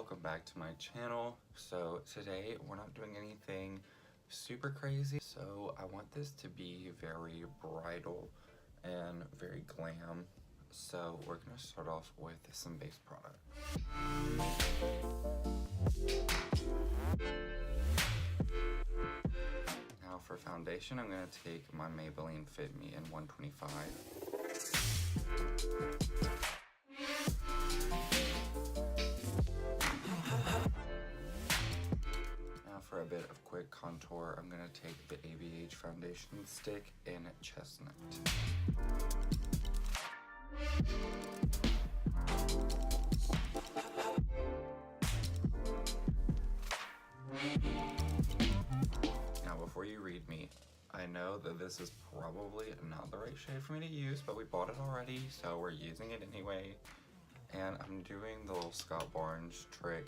welcome back to my channel. So today we're not doing anything super crazy, so I want this to be very bridal and very glam. So we're gonna start off with some base product. Now for foundation, I'm gonna take my Maybelline Fit Me in 125. For a bit of quick contour, I'm going to take the ABH foundation stick in Chestnut. Now before you read me, I know that this is probably not the right shade for me to use, but we bought it already, so we're using it anyway. And I'm doing the little Scott Barnes trick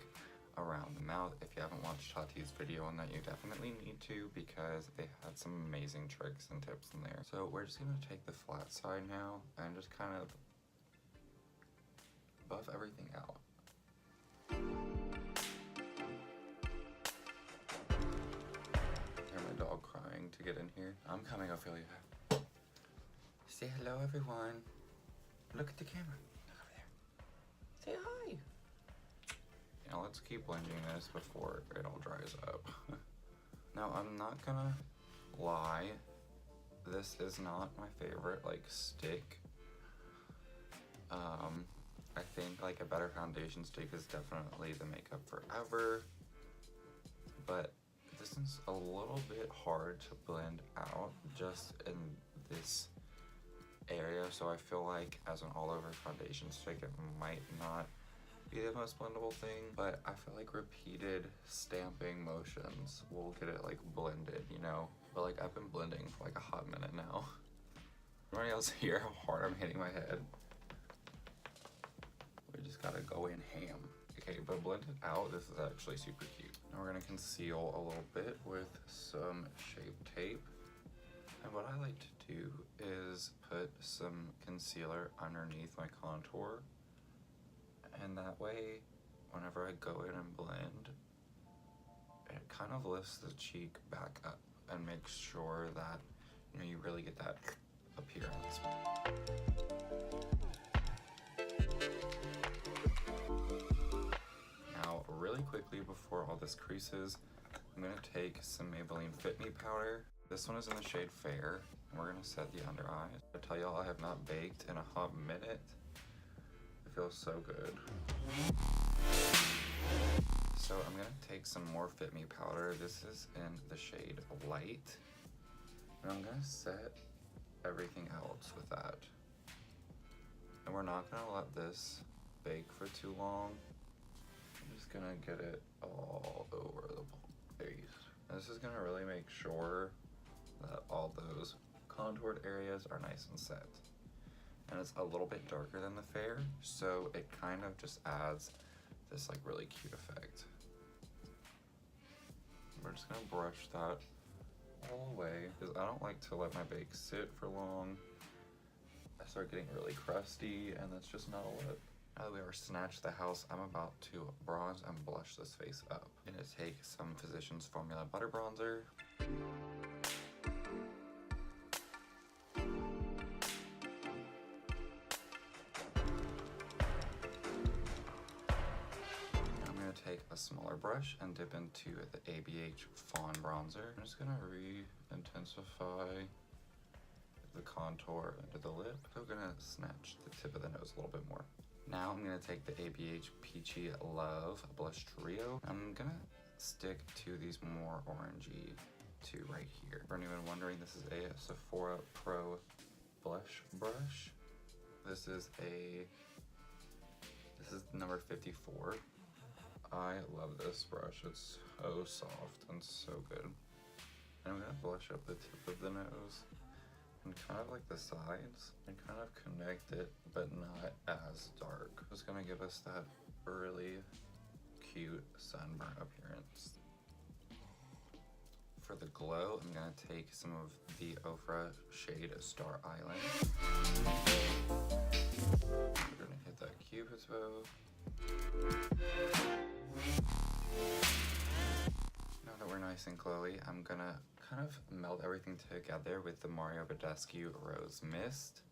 around the mouth. If you haven't watched Tati's video on that, you definitely need to, because they had some amazing tricks and tips in there. So we're just gonna take the flat side now and just kind of buff everything out. Hear my dog crying to get in here. I'm coming, Ophelia. Say hello, everyone. Look at the camera. Look over there. Say hi. Now let's keep blending this before it all dries up. Now I'm not gonna lie, this is not my favorite stick. I think a better foundation stick is definitely the Makeup Forever, but this is a little bit hard to blend out just in this area, so I feel like as an all over foundation stick it might not be the most blendable thing, but I feel like repeated stamping motions will get it blended, you know? But I've been blending for a hot minute now. Anybody else hear how hard I'm hitting my head? We just gotta go in ham. Okay, but blended out, this is actually super cute. Now we're gonna conceal a little bit with some Shape Tape. And what I like to do is put some concealer underneath my contour. And that way, whenever I go in and blend, it kind of lifts the cheek back up and makes sure that, you know, you really get that appearance. Now, really quickly before all this creases, I'm gonna take some Maybelline Fit Me powder. This one is in the shade Fair, and we're gonna set the under eyes. I tell y'all, I have not baked in a hot minute. It feels so good. So I'm gonna take some more Fit Me powder. This is in the shade Light. And I'm gonna set everything else with that. And we're not gonna let this bake for too long. I'm just gonna get it all over the face. And this is gonna really make sure that all those contoured areas are nice and set. And it's a little bit darker than the Fair, so it kind of just adds this really cute effect. We're just gonna brush that all away, because I don't like to let my bake sit for long. I start getting really crusty, and that's just not a look. Now that we are snatched the house, I'm about to bronze and blush this face up. I'm gonna take some Physicians Formula Butter Bronzer. Take a smaller brush and dip into the ABH Fawn Bronzer. I'm just gonna re-intensify the contour under the lip. I'm gonna snatch the tip of the nose a little bit more. Now I'm gonna take the ABH Peachy Love Blush Trio. I'm gonna stick to these more orangey two right here. For anyone wondering, this is a Sephora Pro blush brush. This is number 54. I love this brush. It's so soft and so good. And I'm gonna blush up the tip of the nose and kind of the sides and kind of connect it, but not as dark. Just gonna give us that really cute sunburn appearance. For the glow, I'm gonna take some of the Ofra shade Star Island. We're gonna hit that Cupid's bow. Now that we're nice and glowy, I'm gonna kind of meld everything together with the Mario Badescu Rose Mist.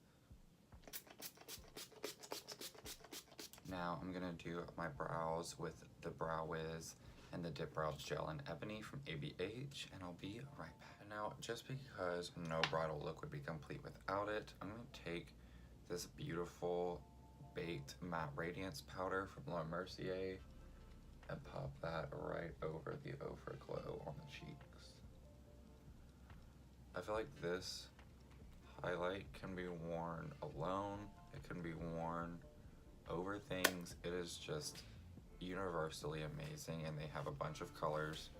Now I'm gonna do my brows with the Brow Wiz and the Dip Brow Gel in Ebony from ABH, and I'll be right back. And now, just because no bridal look would be complete without it, I'm gonna take this beautiful Baked Matte Radiance Powder from La Mercier and pop that right over the overglow on the cheeks. I feel like this highlight can be worn alone, it can be worn over things. It is just universally amazing, and they have a bunch of colors,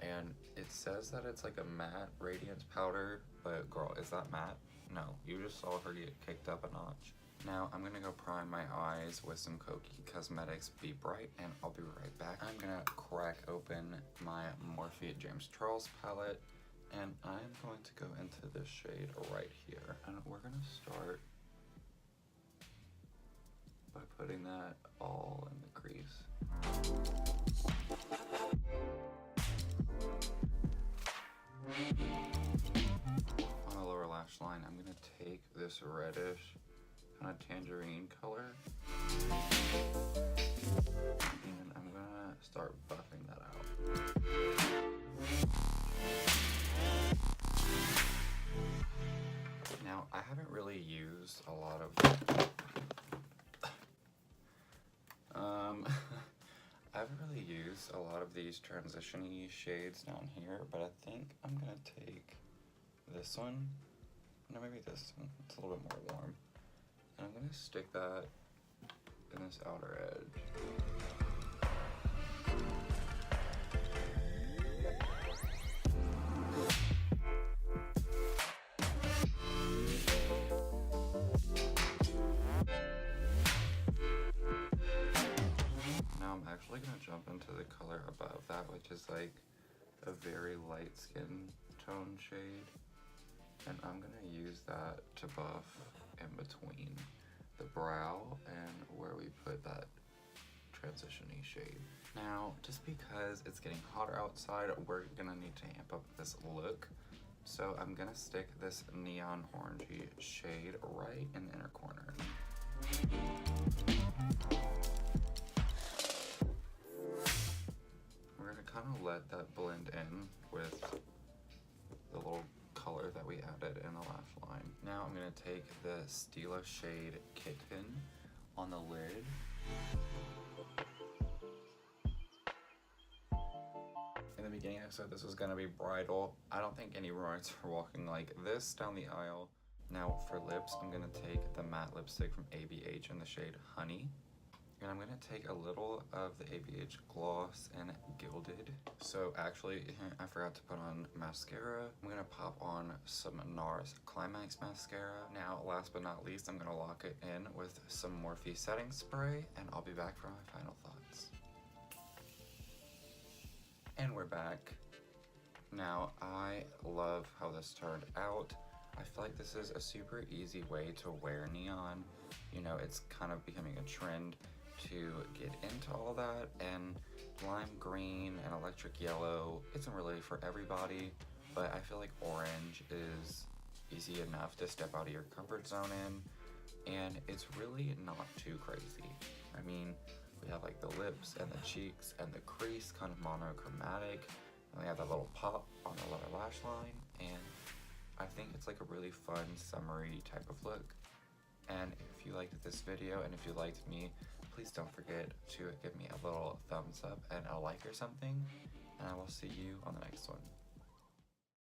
and it says that it's like a matte radiance powder, but girl, is that matte? No, you just saw her get kicked up a notch. Now I'm gonna go prime my eyes with some Kokie Cosmetics Be Bright, and I'll be right back. I'm gonna crack open my Morphe James Charles palette, and I'm going to go into this shade right here, and we're gonna start by putting that all in the crease. On the lower lash line, I'm gonna take this reddish kind of tangerine color, and I'm gonna start buffing that out. Now, I haven't really used a lot of I haven't really used a lot of these transition-y shades down here, but I think I'm gonna take this one, no, maybe this one, it's a little bit more warm, and I'm gonna stick that in this outer edge. I'm actually gonna jump into the color above that, which is like a very light skin tone shade, and I'm gonna use that to buff in between the brow and where we put that transition-y shade. Now, just because it's getting hotter outside, we're gonna need to amp up this look, so I'm gonna stick this neon orangey shade right in the inner corner. Kind of let that blend in with the little color that we added in the lash line. Now I'm going to take the Stila shade Kitten on the lid. In the beginning I said this was going to be bridal. I don't think any brides are walking like this down the aisle. Now for lips, I'm going to take the matte lipstick from ABH in the shade Honey. And I'm going to take a little of the ABH gloss in Gilded. So actually, I forgot to put on mascara. I'm going to pop on some NARS Climax mascara. Now, last but not least, I'm going to lock it in with some Morphe setting spray, and I'll be back for my final thoughts. And we're back. Now, I love how this turned out. I feel like this is a super easy way to wear neon. You know, it's kind of becoming a trend to get into all that, and lime green and electric yellow isn't really for everybody, but I feel like orange is easy enough to step out of your comfort zone in, and it's really not too crazy. I mean, we have like the lips and the cheeks and the crease kind of monochromatic, and we have that little pop on the lower lash line, and I think it's like a really fun summery type of look. And if you liked this video and if you liked me, please don't forget to give me a little thumbs up and a like or something, and I will see you on the next one.